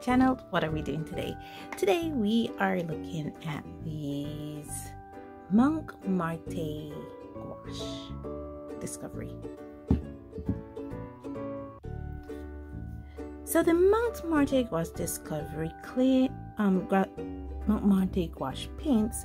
channel. What are we doing today? Today we are looking at these Mont Marte Gouache Discovery. So the Mont Marte Gouache Discovery Mont Marte Gouache paints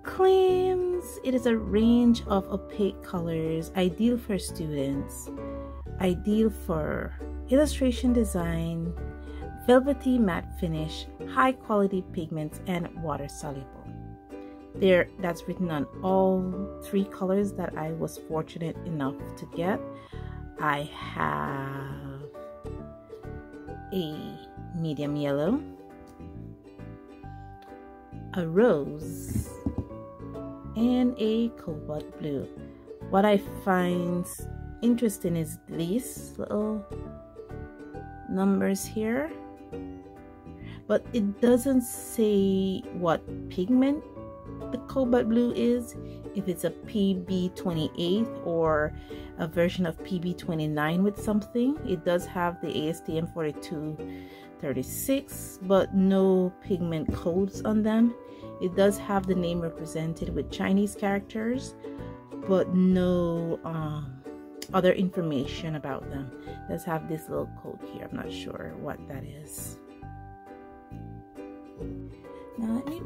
claims it is a range of opaque colors, ideal for students, ideal for illustration design, velvety matte finish, high quality pigments, and water soluble. That's written on all three colors that I was fortunate enough to get. I have a medium yellow, a rose, and a cobalt blue. What I find interesting is these little numbers here, but it doesn't say what pigment the cobalt blue is, if it's a PB28 or a version of PB29 with something. It does have the ASTM 4236, but no pigment codes on them. It does have the name represented with Chinese characters, but no other information about them. It does have this little code here. I'm not sure what that is. Now let me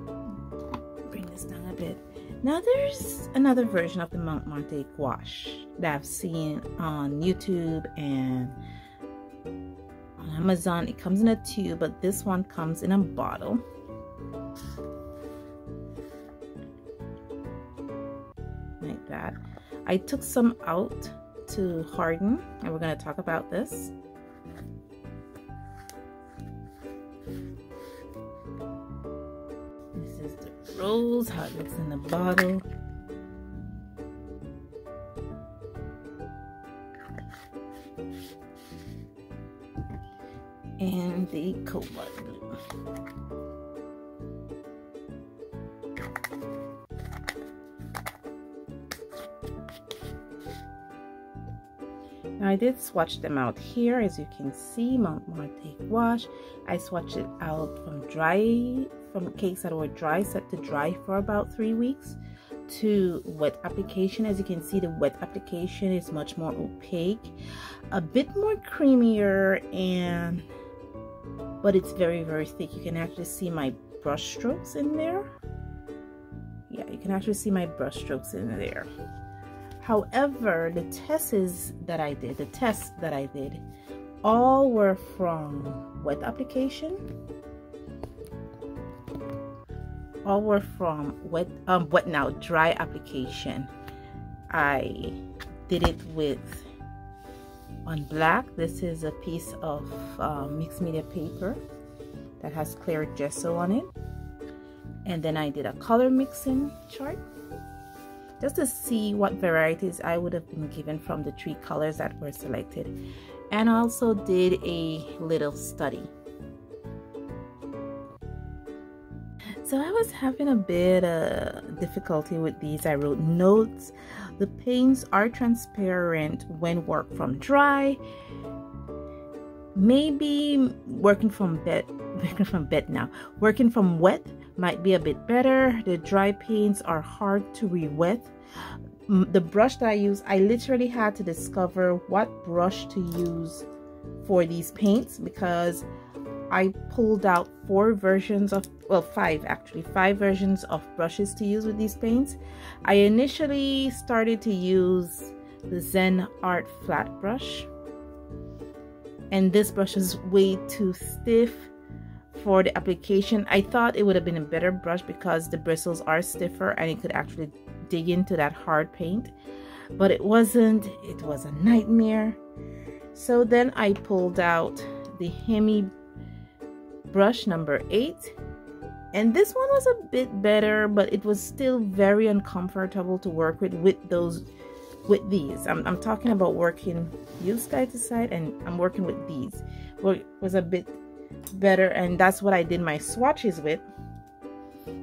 bring this down a bit. Now there's another version of the Mont Marte Gouache that I've seen on YouTube and on Amazon. It comes in a tube, but this one comes in a bottle. Like that. I took some out to harden, and we're going to talk about this. This is the rose, how it looks in the bottle. And the cobalt blue. Now I did swatch them out here, as you can see. Mont Marte Gouache, I swatched it out from cakes that were dry, set to dry for about 3 weeks, to wet application. As you can see, the wet application is much more opaque, a bit more creamier, but it's very, very thick. You can actually see my brush strokes in there. Yeah, you can actually see my brush strokes in there. However, the tests that I did, all were from wet application. All were from dry application. I did it on black. This is a piece of mixed media paper that has clear gesso on it. And then I did a color mixing chart, just to see what varieties I would have been given from the 3 colors that were selected. And I also did a little study. So I was having a bit of difficulty with these. I wrote notes. The paints are transparent when worked from dry. Maybe working from wet might be a bit better. The dry paints are hard to re-wet. The brush that I use, I literally had to discover what brush to use for these paints, because I pulled out 5 versions of brushes to use with these paints. I initially started to use the Zen Art flat brush, and this brush is way too stiff for the application. I thought it would have been a better brush because the bristles are stiffer and it could actually dig into that hard paint, but it wasn't. It was a nightmare. So then I pulled out the Hemi brush number 8, and this one was a bit better, but it was still very uncomfortable to work with these. I'm talking about working use side to side, and I'm working with these. Well, it was a bit better, and that's what I did my swatches with.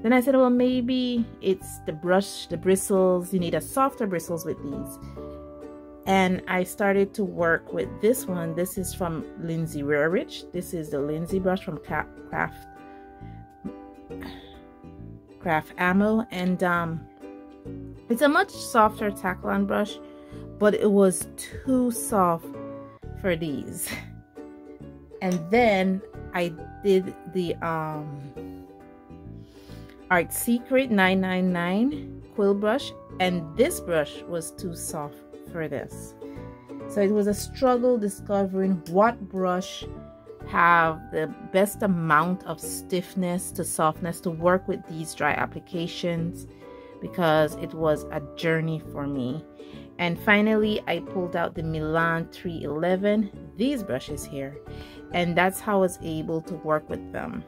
Then I said, well, maybe it's the brush, the bristles. You need a softer bristles with these. And I started to work with this one. This is from Lindsay Rarich. This is the Lindsay brush from Craft Ammo, and it's a much softer Taklon brush, but it was too soft for these. And then I did the Art Secret 999 quill brush, and this brush was too soft for this. So it was a struggle discovering what brush have the best amount of stiffness to softness to work with these dry applications, because it was a journey for me. And finally I pulled out the Milan 311, these brushes here, and that's how I was able to work with them.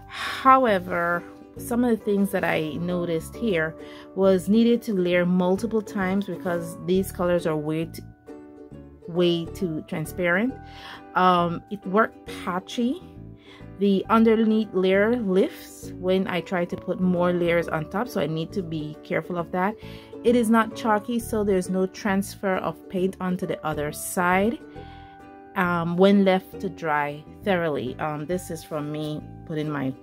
However, some of the things that I noticed here was needed to layer multiple times because these colors are way too transparent. It worked patchy. The underneath layer lifts when I try to put more layers on top, so I need to be careful of that. It is not chalky, so there's no transfer of paint onto the other side when left to dry thoroughly. This is from me putting my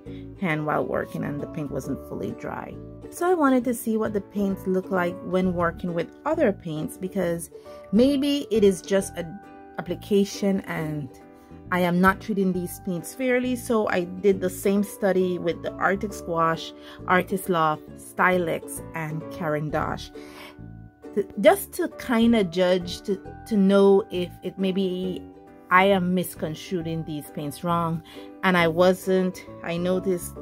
hand while working, and the paint wasn't fully dry. So I wanted to see what the paints look like when working with other paints, because maybe it is just an application and I am not treating these paints fairly. So I did the same study with the Arctic Squash, Artist Loft, Stylex, and Caran d'Ache, just to kind of judge, to know if it maybe I am misconstruing these paints wrong. And I wasn't. I noticed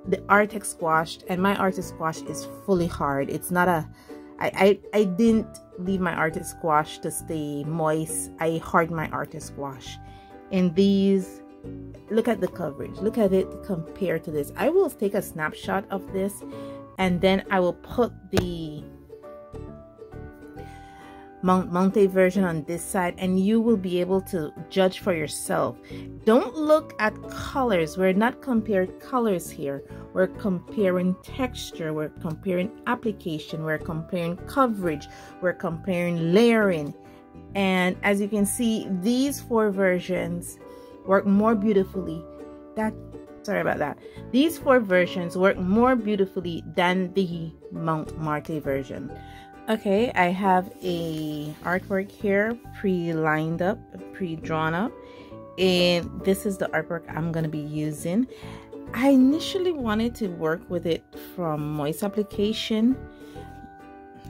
the Arctic Squash, and my Arctic Squash is fully hard. It's not a, I didn't leave my Arctic Squash to stay moist. I hardened my Arctic Squash. In these, look at the coverage, look at it compared to this. I will take a snapshot of this, and then I will put the Mont Marte version on this side, and you will be able to judge for yourself. Don't look at colors. We're not comparing colors here. We're comparing texture, we're comparing application, we're comparing coverage, we're comparing layering. And as you can see, these four versions work more beautifully. These four versions work more beautifully than the Mont Marte version. Okay, I have a artwork here pre-lined up, pre-drawn up, and this is the artwork I'm going to be using. I initially wanted to work with it from moist application,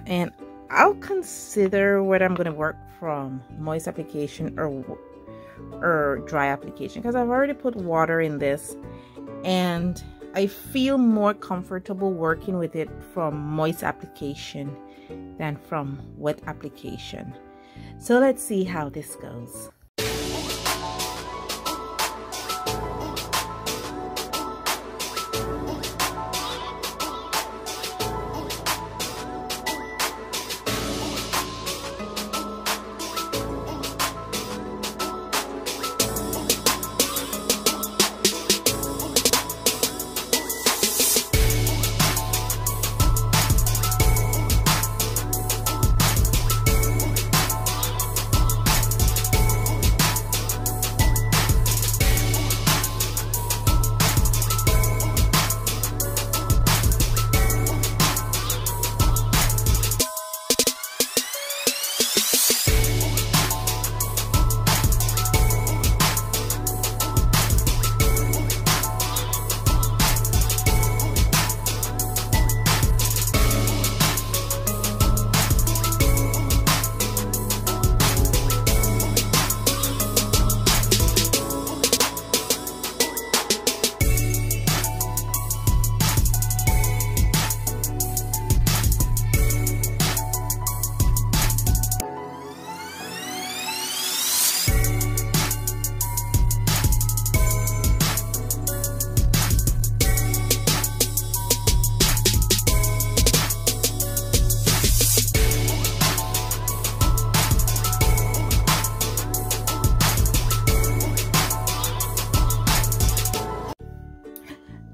and I'll consider whether I'm going to work from moist application or dry application, because I've already put water in this and I feel more comfortable working with it from moist application than from wet application. So let's see how this goes.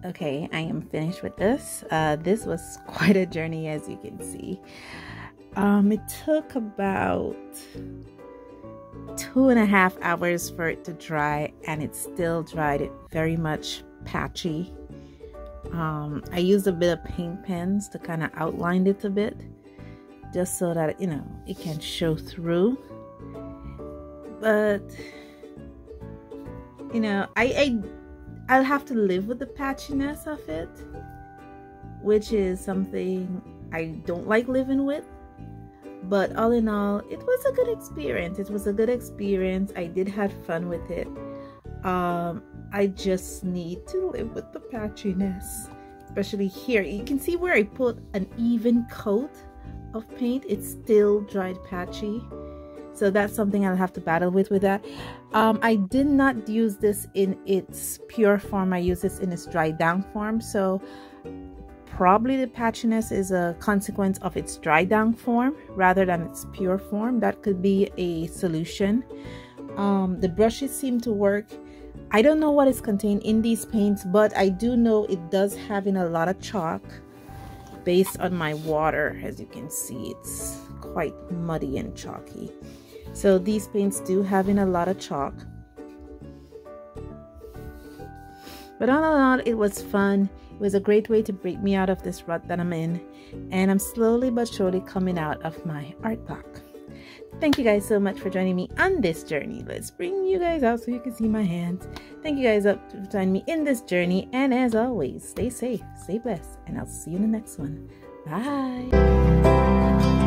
Okay, I am finished with this. This was quite a journey, as you can see. It took about 2.5 hours for it to dry, and it still dried. It very much patchy. I used a bit of paint pens to kind of outline it a bit, just so that, you know, it can show through. But, you know, I'll have to live with the patchiness of it, which is something I don't like living with. But all in all, it was a good experience. It was a good experience. I did have fun with it. I just need to live with the patchiness, especially here. You can see where I put an even coat of paint, it's still dried patchy. So that's something I'll have to battle with that. I did not use this in its pure form. I use this in its dried down form. So probably the patchiness is a consequence of its dry down form rather than its pure form. That could be a solution. The brushes seem to work. I don't know what is contained in these paints, but I do know it does have in a lot of chalk based on my water. As you can see, it's quite muddy and chalky. So these paints do have in a lot of chalk. But all in all, it was fun. It was a great way to break me out of this rut that I'm in, and I'm slowly but surely coming out of my art block. Thank you guys so much for joining me on this journey. Let's bring you guys out so you can see my hands. Thank you guys for joining me in this journey, and as always, stay safe, stay blessed, and I'll see you in the next one. Bye.